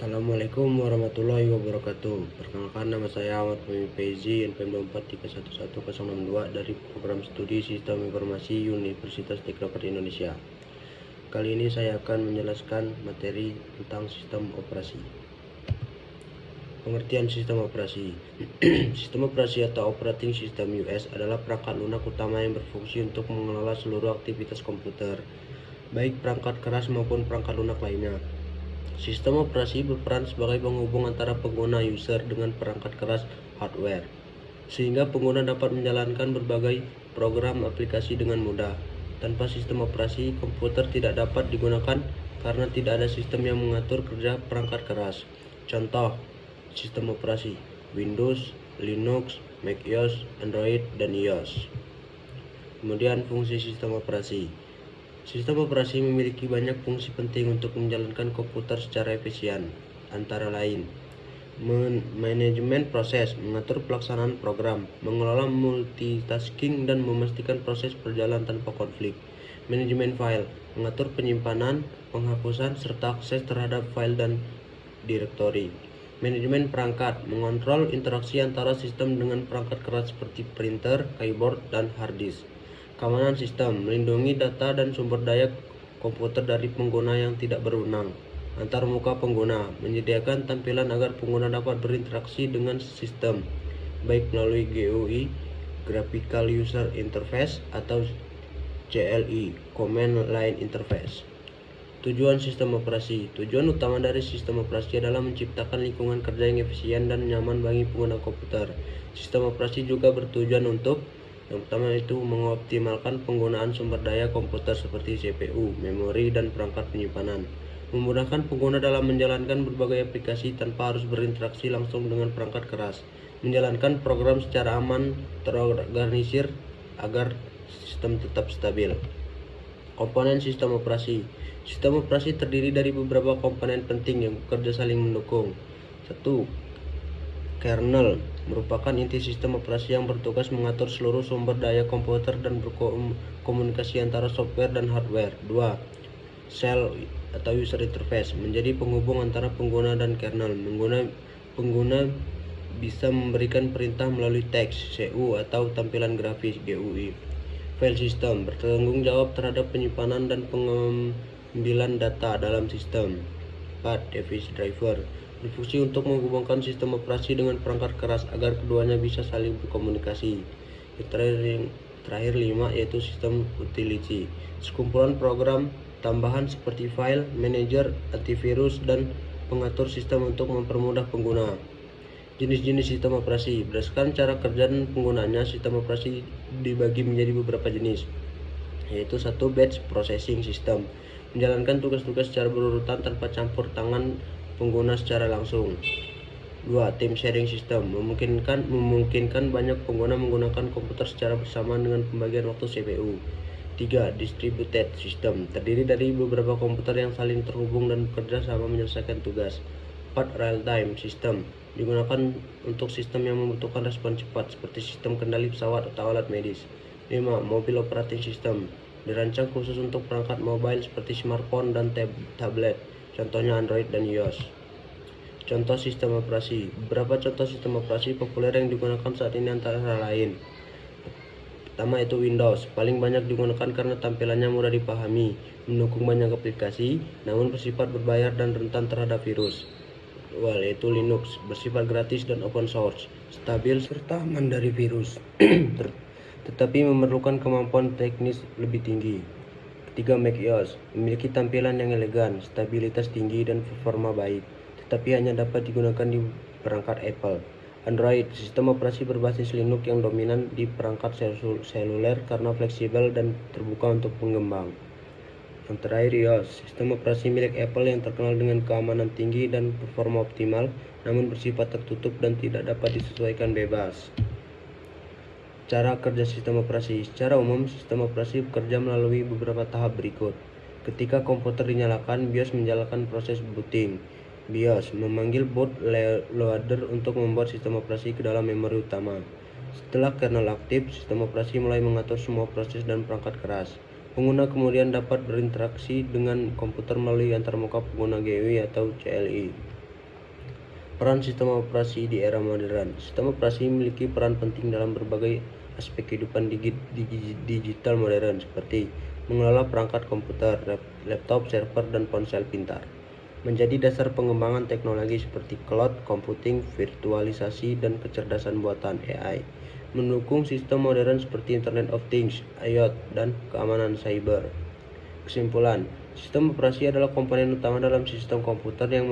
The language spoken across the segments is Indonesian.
Assalamualaikum warahmatullahi wabarakatuh. Perkenalkan, nama saya Ahmad Fahmi Faizi, NPM 24311062 dari Program Studi Sistem Informasi Universitas Teknokraт Indonesia. Kali ini saya akan menjelaskan materi tentang sistem operasi. Pengertian sistem operasi. Sistem operasi atau operating system US adalah perangkat lunak utama yang berfungsi untuk mengelola seluruh aktivitas komputer, baik perangkat keras maupun perangkat lunak lainnya. Sistem operasi berperan sebagai penghubung antara pengguna user dengan perangkat keras hardware, sehingga pengguna dapat menjalankan berbagai program aplikasi dengan mudah. Tanpa sistem operasi, komputer tidak dapat digunakan karena tidak ada sistem yang mengatur kerja perangkat keras. Contoh sistem operasi: Windows, Linux, Mac OS, Android, dan iOS. Kemudian fungsi sistem operasi. Sistem operasi memiliki banyak fungsi penting untuk menjalankan komputer secara efisien, antara lain manajemen proses, mengatur pelaksanaan program, mengelola multitasking, dan memastikan proses berjalan tanpa konflik. Manajemen file, mengatur penyimpanan, penghapusan, serta akses terhadap file dan direktori. Manajemen perangkat, mengontrol interaksi antara sistem dengan perangkat keras seperti printer, keyboard, dan hard disk. Keamanan sistem, melindungi data dan sumber daya komputer dari pengguna yang tidak berwenang. Antarmuka pengguna, menyediakan tampilan agar pengguna dapat berinteraksi dengan sistem, baik melalui GUI, Graphical User Interface, atau CLI, Command Line Interface. Tujuan sistem operasi. Tujuan utama dari sistem operasi adalah menciptakan lingkungan kerja yang efisien dan nyaman bagi pengguna komputer. Sistem operasi juga bertujuan untuk yang pertama itu mengoptimalkan penggunaan sumber daya komputer seperti CPU, memori, dan perangkat penyimpanan. Memudahkan pengguna dalam menjalankan berbagai aplikasi tanpa harus berinteraksi langsung dengan perangkat keras. Menjalankan program secara aman, terorganisir agar sistem tetap stabil. Komponen sistem operasi. Sistem operasi terdiri dari beberapa komponen penting yang bekerja saling mendukung. 1. Kernel merupakan inti sistem operasi yang bertugas mengatur seluruh sumber daya komputer dan berkomunikasi antara software dan hardware. 2. Shell atau user interface menjadi penghubung antara pengguna dan kernel. Pengguna bisa memberikan perintah melalui teks, CU, atau tampilan grafis, GUI. File system bertanggung jawab terhadap penyimpanan dan pengambilan data dalam sistem. 4. Device driver berfungsi untuk menghubungkan sistem operasi dengan perangkat keras agar keduanya bisa saling berkomunikasi. Terakhir 5, yaitu sistem utility, sekumpulan program tambahan seperti file manager, antivirus, dan pengatur sistem untuk mempermudah pengguna. Jenis-jenis sistem operasi. Berdasarkan cara kerja dan penggunaannya, sistem operasi dibagi menjadi beberapa jenis, yaitu 1. Batch processing system, menjalankan tugas-tugas secara berurutan tanpa campur tangan pengguna secara langsung. 2. Team sharing system, memungkinkan banyak pengguna menggunakan komputer secara bersamaan dengan pembagian waktu CPU. 3. Distributed system, terdiri dari beberapa komputer yang saling terhubung dan bekerja sama menyelesaikan tugas. 4. Real-time system, digunakan untuk sistem yang membutuhkan respon cepat seperti sistem kendali pesawat atau alat medis. 5. Mobile operating system, dirancang khusus untuk perangkat mobile seperti smartphone dan tablet, contohnya Android dan iOS. Contoh sistem operasi. Beberapa contoh sistem operasi populer yang digunakan saat ini antara lain. Pertama itu Windows, paling banyak digunakan karena tampilannya mudah dipahami, mendukung banyak aplikasi, namun bersifat berbayar dan rentan terhadap virus. Yaitu Linux, bersifat gratis dan open source, stabil serta aman dari virus, tetapi memerlukan kemampuan teknis lebih tinggi. Ketiga, Mac OS, memiliki tampilan yang elegan, stabilitas tinggi, dan performa baik, tetapi hanya dapat digunakan di perangkat Apple. Android, sistem operasi berbasis Linux yang dominan di perangkat seluler karena fleksibel dan terbuka untuk pengembang. Yang terakhir, iOS, sistem operasi milik Apple yang terkenal dengan keamanan tinggi dan performa optimal, namun bersifat tertutup dan tidak dapat disesuaikan bebas. Cara kerja sistem operasi. Secara umum, sistem operasi bekerja melalui beberapa tahap berikut. Ketika komputer dinyalakan, BIOS menjalankan proses booting. BIOS memanggil bootloader untuk membuat sistem operasi ke dalam memori utama. Setelah kernel aktif, sistem operasi mulai mengatur semua proses dan perangkat keras. Pengguna kemudian dapat berinteraksi dengan komputer melalui antarmuka pengguna GUI atau CLI. Peran sistem operasi di era modern. Sistem operasi memiliki peran penting dalam berbagai aspek kehidupan digital modern seperti mengelola perangkat komputer, laptop, server, dan ponsel pintar. Menjadi dasar pengembangan teknologi seperti cloud computing, virtualisasi, dan kecerdasan buatan AI. Mendukung sistem modern seperti Internet of Things, IoT, dan keamanan cyber. Kesimpulan, sistem operasi adalah komponen utama dalam sistem komputer yang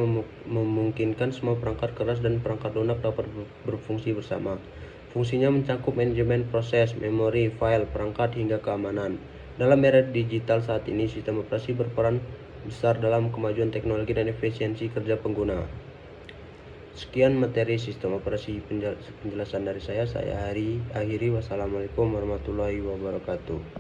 memungkinkan semua perangkat keras dan perangkat lunak dapat berfungsi bersama. Fungsinya mencakup manajemen proses, memori, file, perangkat, hingga keamanan. Dalam era digital saat ini, sistem operasi berperan besar dalam kemajuan teknologi dan efisiensi kerja pengguna. Sekian materi sistem operasi penjelasan dari saya akhiri. Wassalamualaikum warahmatullahi wabarakatuh.